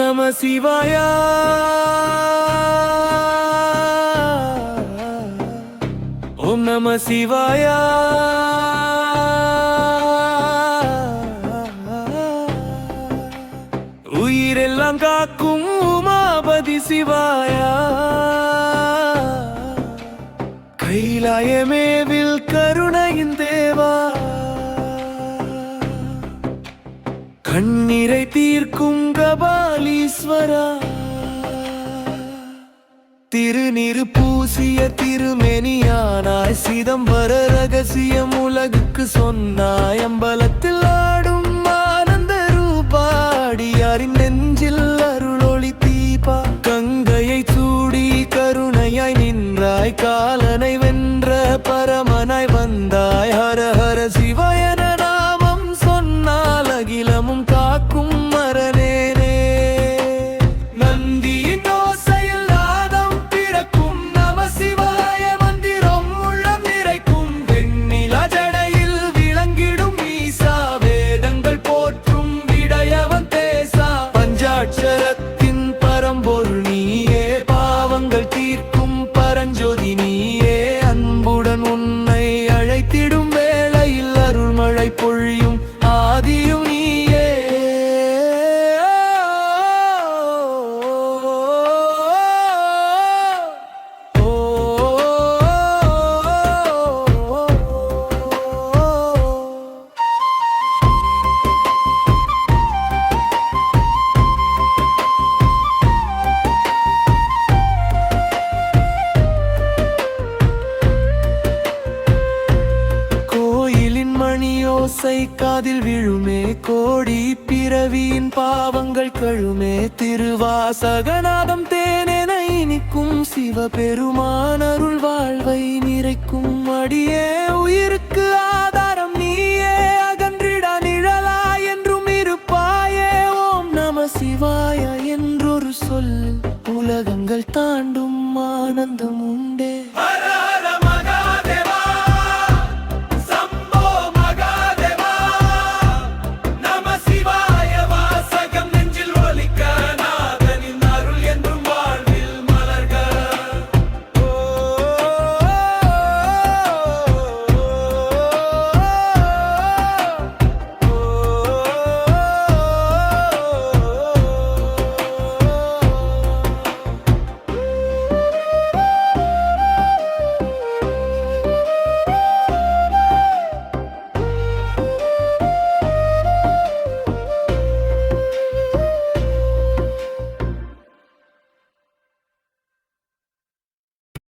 நம சிவாயா. ஓம் நம சிவாயா. உயிரெல்லாம் காக்கும் உமாபதி சிவாயா. கைலாயமேவில் கருணையின் தேவா. கண்ணீரை தீர்க்கும் கபாலீஸ்வரா. திருநீரு பூசிய திருமெனியானாய் சிதம்பர ரகசியம் உலகுக்கு சொன்னாய். அம்பலத்தில் ஆடும் ஆனந்த ரூபாடியாரின் நெஞ்சில் அருளொளி தீபா. கங்கையை சூடி கருணையாய் நின்றாய். காலனை வென்ற பரமனாய் வந்தாய். ஹர ஹர சிவயன நாமம் சொன்னால் அகிலமும் காக்கும் மரணேனே. நந்தியின் ஓசையில் நாதம் பிறக்கும். நம சிவாய மந்திரம் உள்ளம் நிறைக்கும். வெண்ணிலா ஜடையில் விளங்கிடும் ஈசா. வேதங்கள் போற்றும் விடயவன் தேசா. பஞ்சாட்சரத்தின் பரம்பொருள் நீயே. பாவங்கள் தீர்க்கும் பரஞ்சோதி நீயே. அன்புடன் உன்னை அழைத்திடும் வேளையில் அருள்மழை பொழியும் ஆதியும் நீயே. கோயிலின் மணியோசை காதில் விழுமே. கோடி பிறவியின் பாவங்கள் கழுமே. திருவாசகநாதம் தேனென இனிக்கும். சிவபெருமான் அருள் வாழ்வை நிறைக்கும். அடியே உயிருக்கு ஆதாரம் நீயே. அகன்றிடா நிழலா என்றும் இருப்பாயே. ஓம் நம சிவாய என்றொரு சொல் உலகங்கள் தாண்டும் ஆனந்தம் உண்டே.